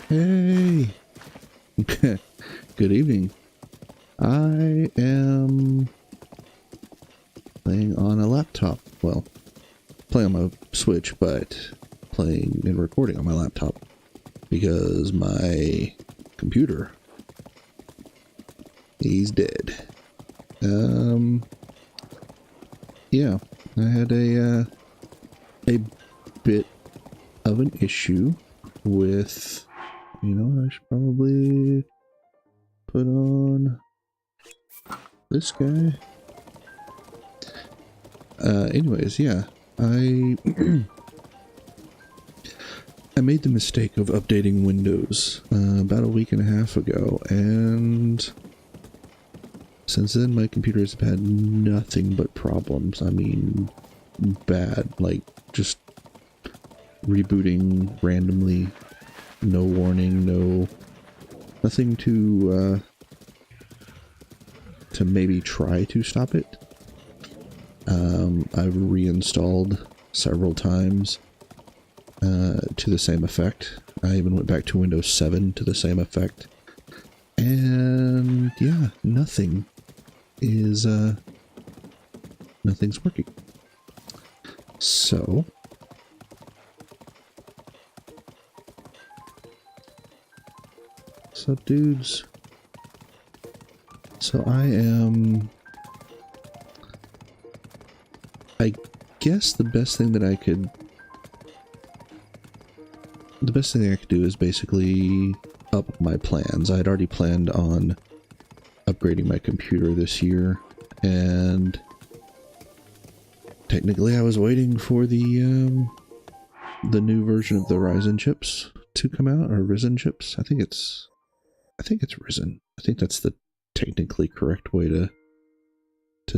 Hey! Good evening. I am playing on a laptop. Well, playing on my Switch, but playing and recording on my laptop because my computer, he's dead. Yeah, I had a bit of an issue with, you know, I should probably put on this guy. Anyways, yeah, I I made the mistake of updating Windows about a week and a half ago, and since then my computer has had nothing but problems. I mean, bad, like just rebooting randomly, no warning, nothing to maybe try to stop it. I've reinstalled several times to the same effect. I even went back to Windows 7 to the same effect. And yeah, nothing's working. So what's up, dudes? So I guess the best thing I could do is basically up my plans. I had already planned on upgrading my computer this year, and technically I was waiting for the new version of the Ryzen chips to come out, or Ryzen chips. I think it's Ryzen. I think that's the technically correct way to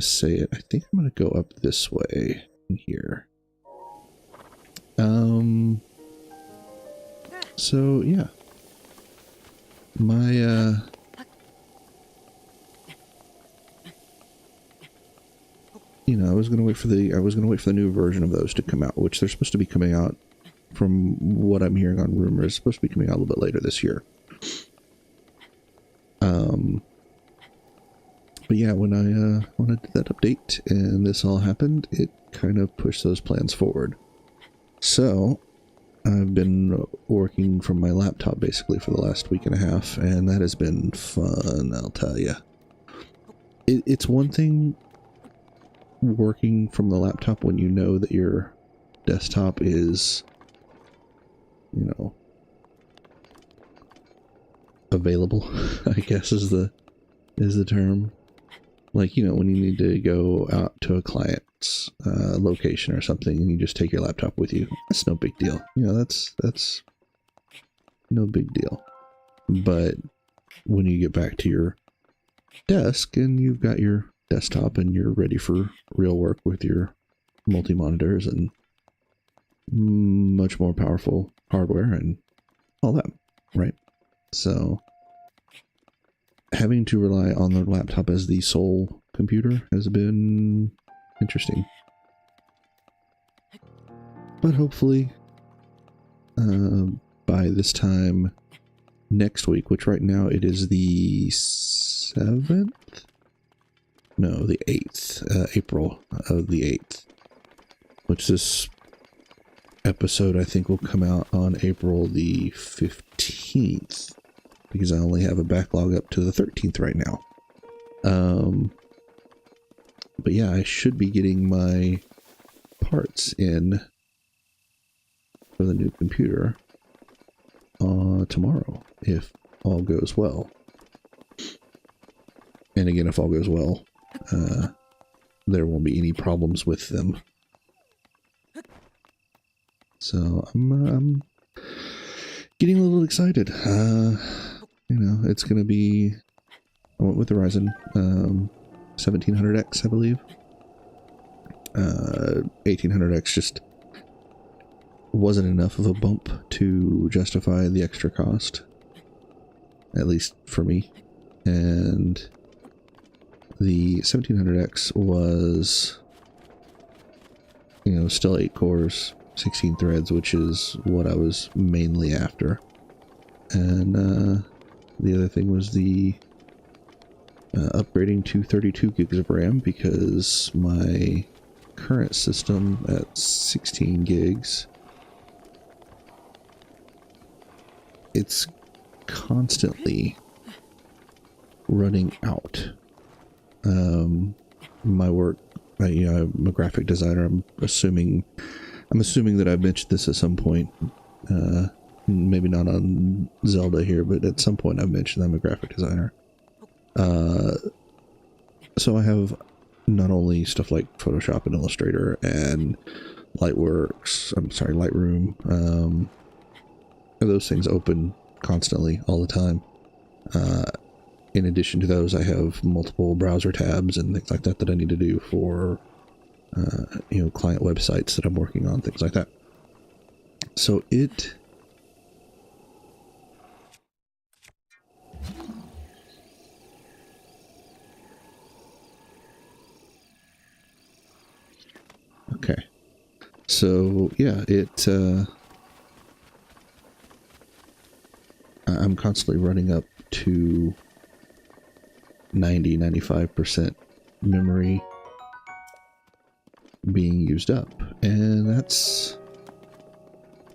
say it. I think I'm gonna go up this way in here. So yeah, my you know, I was gonna wait for the new version of those to come out, which they're supposed to be coming out, from what I'm hearing on rumors, supposed to be coming out a little bit later this year. But yeah, when I did that update and this all happened, it kind of pushed those plans forward. So I've been working from my laptop basically for the last week and a half, and that has been fun, I'll tell you. It's one thing working from the laptop when you know that your desktop is, you know, available, I guess is the term. Like, you know, when you need to go out to a client's location or something and you just take your laptop with you, that's no big deal. You know, that's no big deal. But when you get back to your desk and you've got your desktop and you're ready for real work with your multi-monitors and much more powerful hardware and all that, right? So having to rely on the laptop as the sole computer has been interesting. But hopefully, by this time next week, which right now it is the 7th? No, the 8th, April of the 8th. Which this episode I think will come out on April the 15th. Because I only have a backlog up to the 13th right now. But yeah, I should be getting my parts in for the new computer tomorrow, if all goes well. And again, if all goes well, there won't be any problems with them. So I'm getting a little excited. You know, it's going to be, I went with the Ryzen 1700X, I believe. 1800X just wasn't enough of a bump to justify the extra cost, at least for me. And the 1700X was, you know, still 8 cores, 16 threads, which is what I was mainly after. And the other thing was the upgrading to 32 gigs of RAM, because my current system at 16 gigs, it's constantly running out. My work, I'm a graphic designer. I'm assuming that I've mentioned this at some point. Maybe not on Zelda here, but at some point I've mentioned I'm a graphic designer. So I have not only stuff like Photoshop and Illustrator and Lightroom, those things open constantly all the time. In addition to those, I have multiple browser tabs and things like that I need to do for, client websites that I'm working on, things like that. So it... Okay. So, yeah, I'm constantly running up to 95% memory being used up, and that's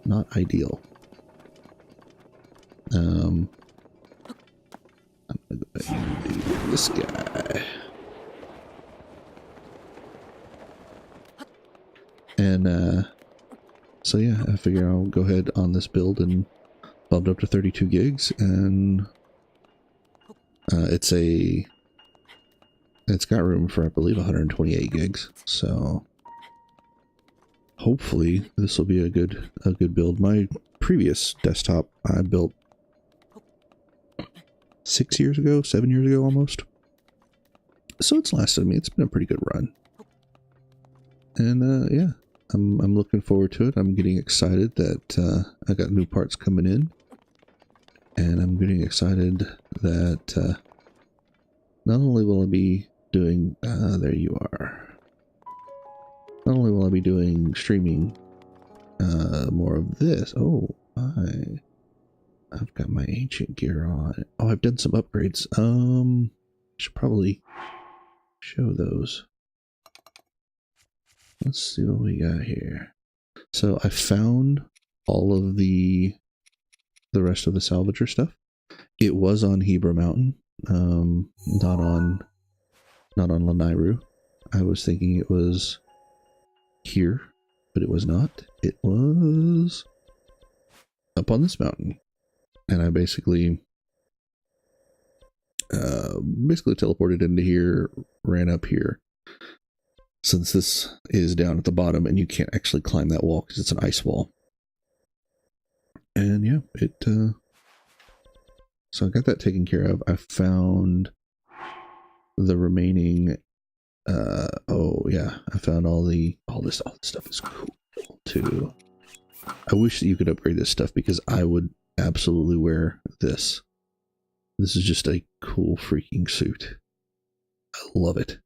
not ideal. I'm gonna go ahead and do this guy. And so yeah, I figure I'll go ahead on this build and bump it up to 32 gigs, and it's got room for, I believe, 128 gigs. So hopefully this will be a good build. My previous desktop I built 7 years ago almost. So it's lasted me. It's been a pretty good run. And yeah, I'm looking forward to it. I'm getting excited that I got new parts coming in. And I'm getting excited that not only will I be doing, there you are. Not only will I be doing streaming more of this. Oh, I've got my ancient gear on. Oh, I've done some upgrades. Should probably show those. Let's see what we got here. So I found all of the rest of the salvager stuff. It was on Hebra Mountain, not on Lanairu. I was thinking it was here, but it was not. It was up on this mountain, and I basically teleported into here, ran up here. Since this is down at the bottom, and you can't actually climb that wall because it's an ice wall. And yeah, so I got that taken care of. I found the remaining, oh yeah, I found all this stuff is cool too. I wish that you could upgrade this stuff, because I would absolutely wear this. This is just a cool freaking suit. I love it.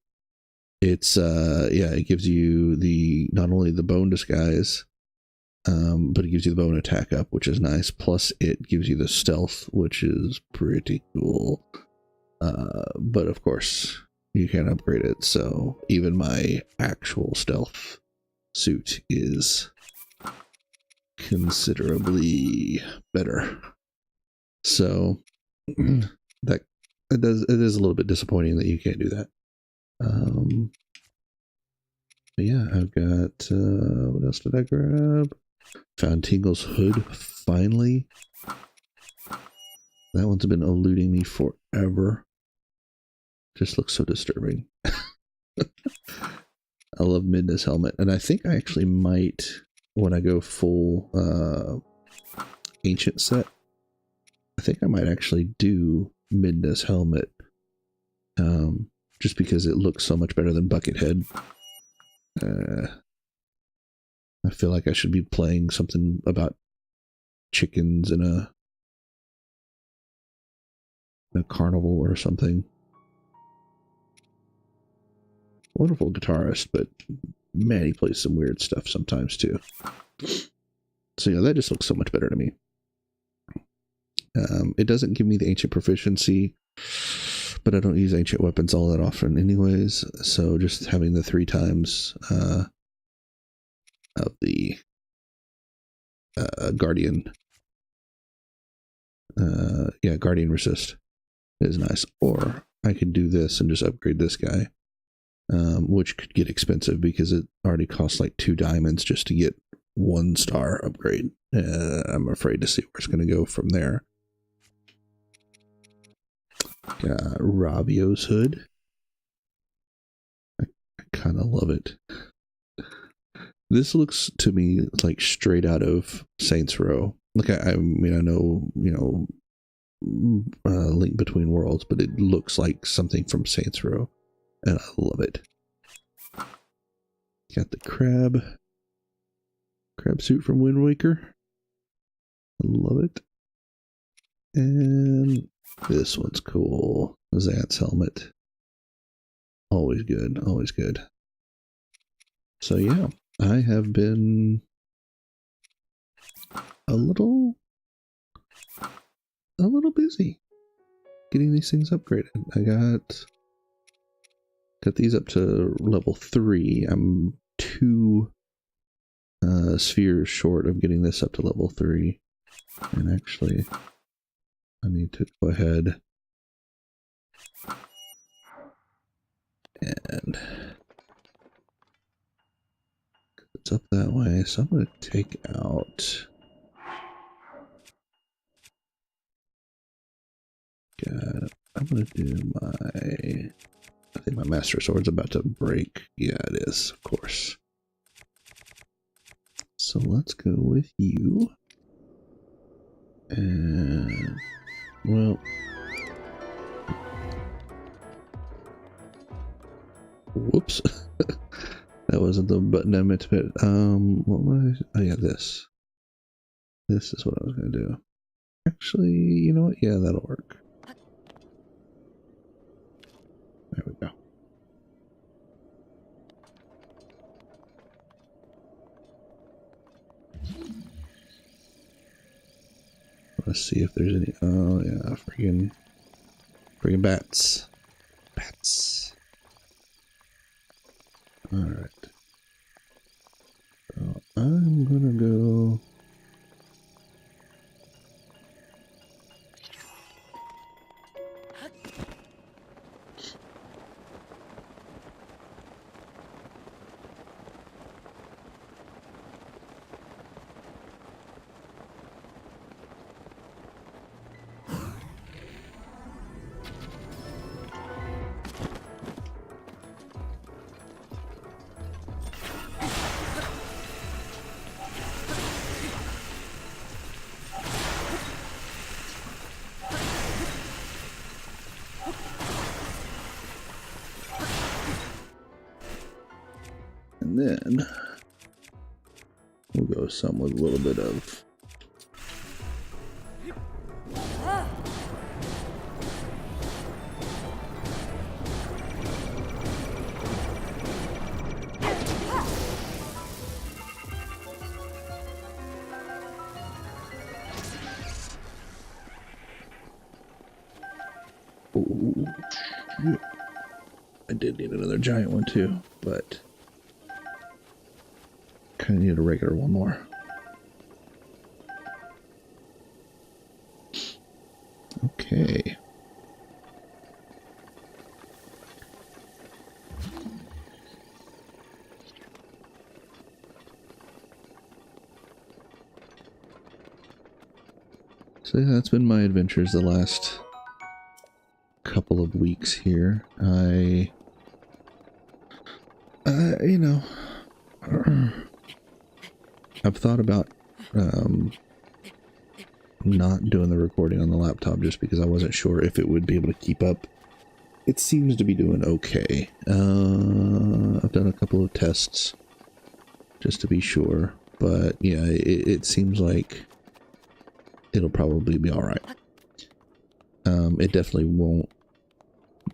It's, yeah, it gives you not only the bone disguise, but it gives you the bone attack up, which is nice. Plus it gives you the stealth, which is pretty cool. But of course you can upgrade it. So even my actual stealth suit is considerably better. So it is a little bit disappointing that you can't do that. But yeah, I've got, what else did I grab? Found Tingle's hood, finally. That one's been eluding me forever. Just looks so disturbing. I love Midna's helmet, and I think I actually might, when I go full ancient set, I think I might actually do Midna's helmet, just because it looks so much better than Buckethead. I feel like I should be playing something about chickens in a carnival or something. Wonderful guitarist, but man, he plays some weird stuff sometimes too. So yeah, that just looks so much better to me. It doesn't give me the ancient proficiency, but I don't use ancient weapons all that often anyways. So just having the 3 times of the Guardian, Guardian resist is nice. Or I could do this and just upgrade this guy, which could get expensive because it already costs like 2 diamonds just to get 1 star upgrade. I'm afraid to see where it's going to go from there. Got Ravio's hood. I kind of love it. This looks to me like straight out of Saints Row. Like I mean, I know, you know, Link Between Worlds, but it looks like something from Saints Row, and I love it. Got the crab suit from Wind Waker. I love it. And this one's cool. Zant's helmet. Always good, always good. So yeah, I have been a little busy getting these things upgraded. I got these up to level 3. I'm 2 spheres short of getting this up to level 3. And actually, I need to go ahead and it's up that way, so I'm going to take out. I'm going to do my. I think my Master Sword's about to break. Yeah, it is, of course. So let's go with you. And well, whoops. That wasn't the button I meant to hit. What was I? Oh yeah, this. This is what I was gonna do. Actually, you know what? Yeah, that'll work. There we go. Let's see if there's any. Oh yeah, friggin' bats. Bats. All right. So I'm gonna go. And then we'll go some with a little bit of shit. I did need another giant one too, but kind of need a regular one more. Okay. So yeah, that's been my adventures the last couple of weeks here. You know, I've thought about not doing the recording on the laptop just because I wasn't sure if it would be able to keep up. It seems to be doing okay. I've done a couple of tests just to be sure, but yeah, it seems like it'll probably be all right. It definitely won't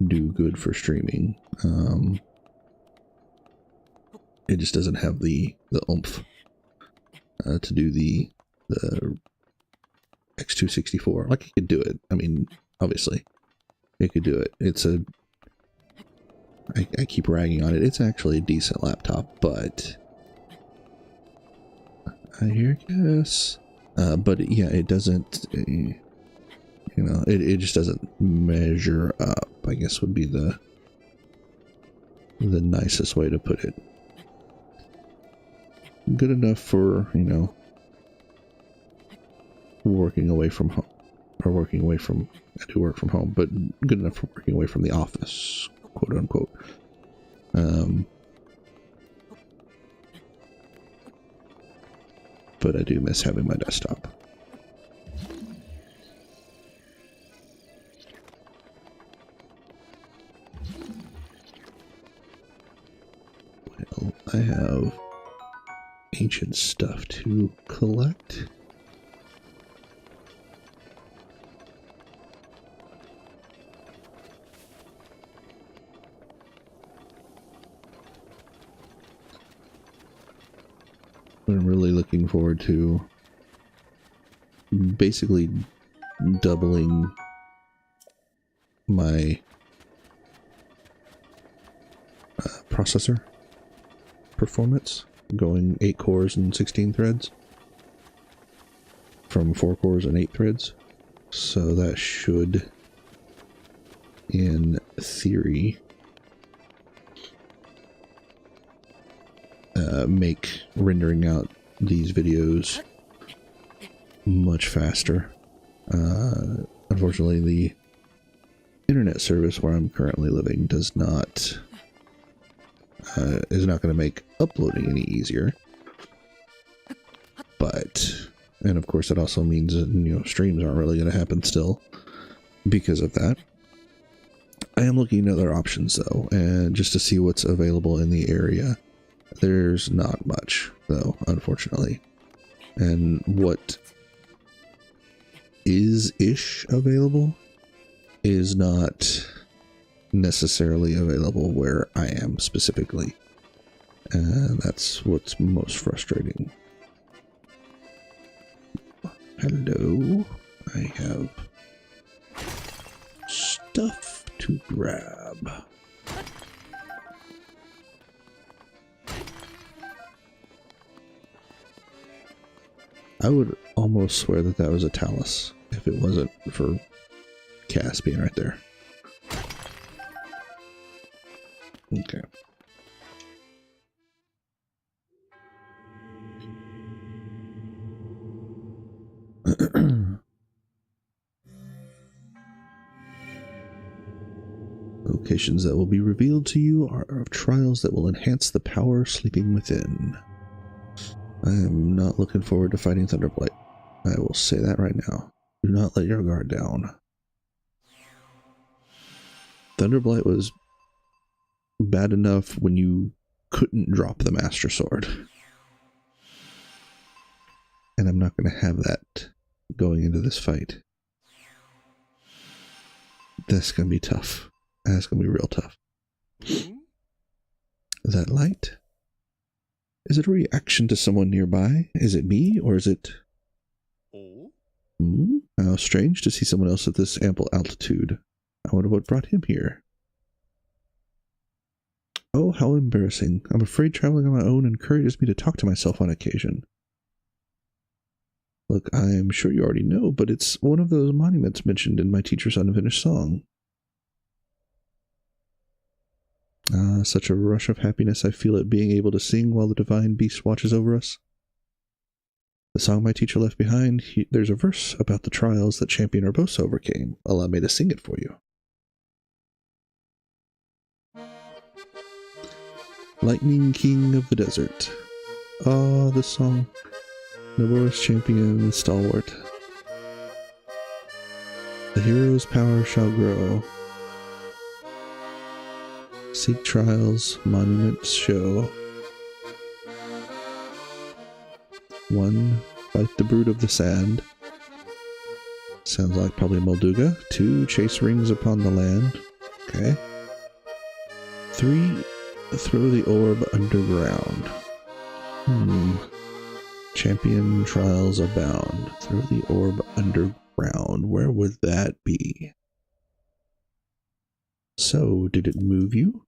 do good for streaming. it just doesn't have the oomph to do the X264. Like, it could do it. I mean, obviously, it could do it. It's a... I keep ragging on it. It's actually a decent laptop, but... I hear yes. But yeah, it doesn't... you know, it just doesn't measure up, I guess would be the nicest way to put it. Good enough for, you know, working away from home, or working away from, I do work from home, but good enough for working away from the office, quote unquote. But I do miss having my desktop. Well, I have ancient stuff to collect. I'm really looking forward to basically doubling my processor performance, going 8 cores and 16 threads from 4 cores and 8 threads. So that should, in theory, make rendering out these videos much faster. Unfortunately, the internet service where I'm currently living does not is not going to make uploading any easier. But, and of course that also means that, you know, streams aren't really going to happen still because of that. I am looking at other options though, and just to see what's available in the area. There's not much, though, unfortunately. And what is-ish available is not necessarily available where I am specifically. And that's what's most frustrating. Hello. I have stuff to grab. I would almost swear that that was a Talus if it wasn't for Cass being right there. Okay. Locations that will be revealed to you are of trials that will enhance the power sleeping within. I am not looking forward to fighting Thunderblight. I will say that right now. Do not let your guard down. Thunderblight was bad enough when you couldn't drop the Master Sword. And I'm not going to have that going into this fight. That's going to be tough. That's going to be real tough. That light? Is it a reaction to someone nearby? Is it me, or is it... How strange to see someone else at this ample altitude. I wonder what brought him here. Oh, how embarrassing. I'm afraid traveling on my own encourages me to talk to myself on occasion. Look, I'm sure you already know, but it's one of those monuments mentioned in my teacher's unfinished song. Such a rush of happiness I feel at being able to sing while the divine beast watches over us. The song my teacher left behind, there's a verse about the trials that Champion Urbosa overcame. Allow me to sing it for you. Lightning King of the Desert. Ah, this song. Noblest champion, stalwart. The hero's power shall grow. Seek trials, monuments show. 1. Fight the brood of the sand. Sounds like probably Molduga. 2. Chase rings upon the land. Okay. 3. Throw the orb underground. Champion trials abound. Throw the orb underground. Where would that be? So, did it move you?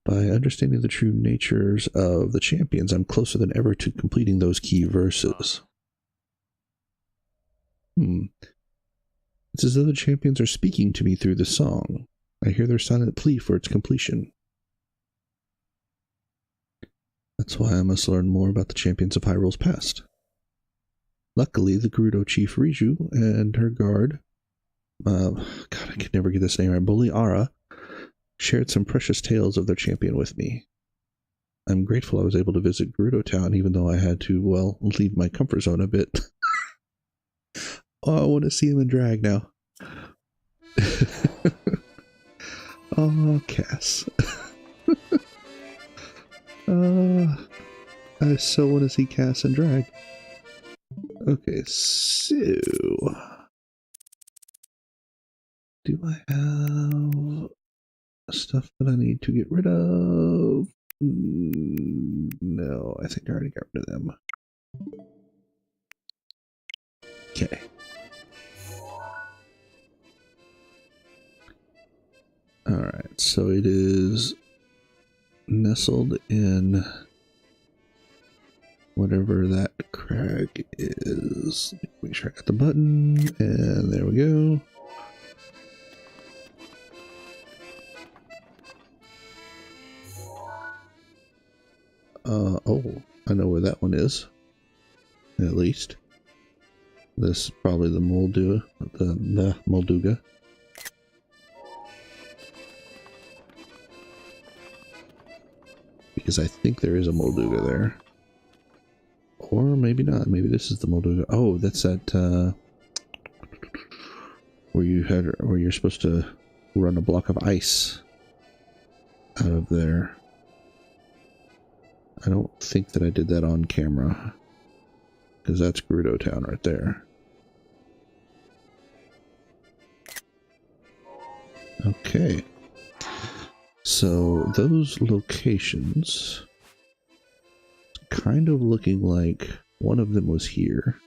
By understanding the true natures of the champions, I'm closer than ever to completing those key verses. It's as though the champions are speaking to me through the song. I hear their silent plea for its completion. That's why I must learn more about the champions of Hyrule's past. Luckily, the Gerudo chief Riju and her guard, God, I could never get this name right, Boliara, shared some precious tales of their champion with me. I'm grateful I was able to visit Gerudo Town, even though I had to, well, leave my comfort zone a bit. Oh, I want to see him in drag now. Oh, Cass. I so want to see Cass in drag. Okay, so... do I have stuff that I need to get rid of? No, I think I already got rid of them. Okay. Alright, so it is nestled in whatever that crag is. Make sure I got the button, and there we go. Oh, I know where that one is. At least. This is probably the Molduga, the Molduga. Because I think there is a Molduga there. Or maybe not. Maybe this is the Molduga. Oh, that's that, where you're supposed to run a block of ice out of there. I don't think that I did that on camera. Because that's Gerudo Town right there. Okay. So those locations, kind of looking like one of them was here.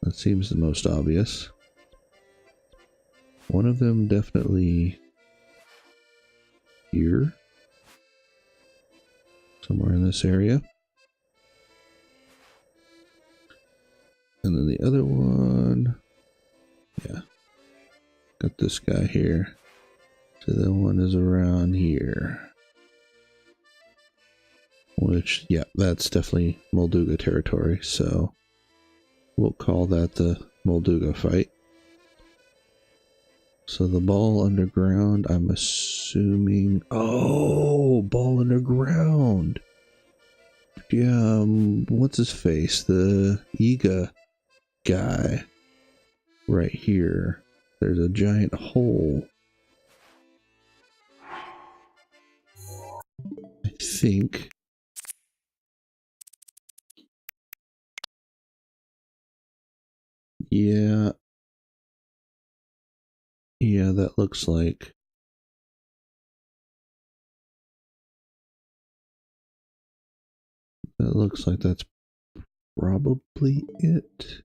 That seems the most obvious. One of them definitely here. Somewhere in this area. And then the other one, yeah, got this guy here. So the one is around here. Which, yeah, that's definitely Molduga territory, so we'll call that the Molduga fight. So the ball underground, I'm assuming... Oh, ball underground! Yeah, what's his face? The Iga guy. Right here. There's a giant hole. I think... Yeah. Yeah, that looks like... That looks like that's probably it.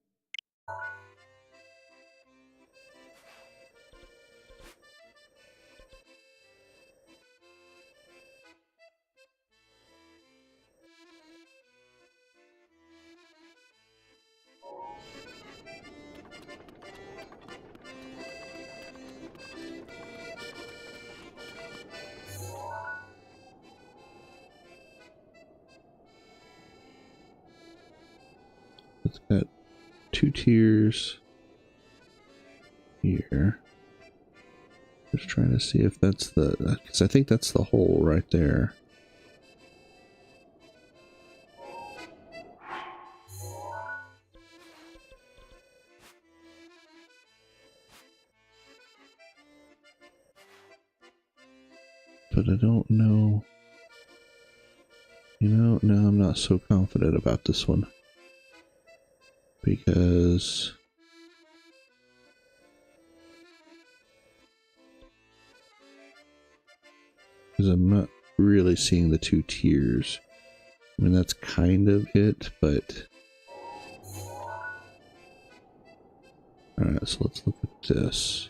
It's got 2 tiers here. Just trying to see if that's the... because I think that's the hole right there. But I don't know. You know, no, I'm not so confident about this one. Because... because I'm not really seeing the 2 tiers. I mean, that's kind of it, but... Alright, so let's look at this.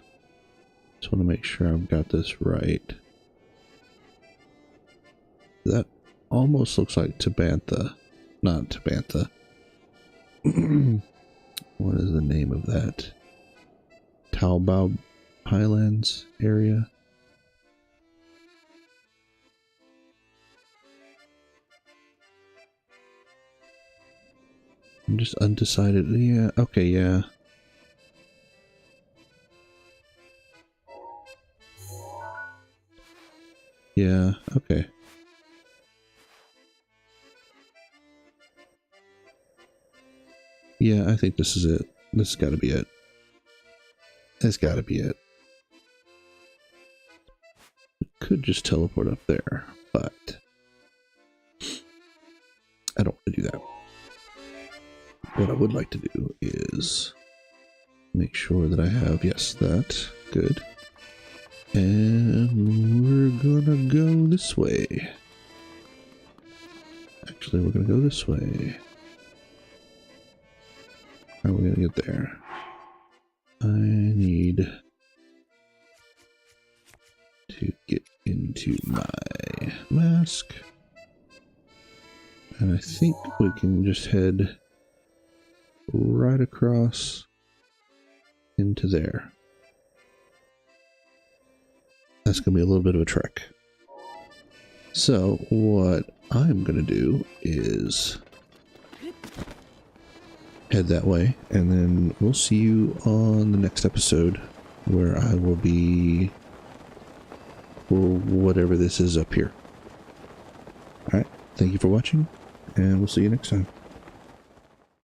Just want to make sure I've got this right. That almost looks like Tabantha. Not Tabantha. What is the name of that? Taobao Highlands area? I'm just undecided. Yeah, okay, yeah. Yeah, okay. Yeah, I think this is it. This has got to be it. It's got to be it. Could just teleport up there, but I don't want to do that. What I would like to do is make sure that I have, yes, that. Good. And we're gonna go this way. Actually, we're gonna go this way. How are we gonna get there? I need to get into my mask. And I think we can just head right across into there. That's going to be a little bit of a trek. So what I'm going to do is head that way, and then we'll see you on the next episode where I will be for whatever this is up here. Alright, thank you for watching, and we'll see you next time.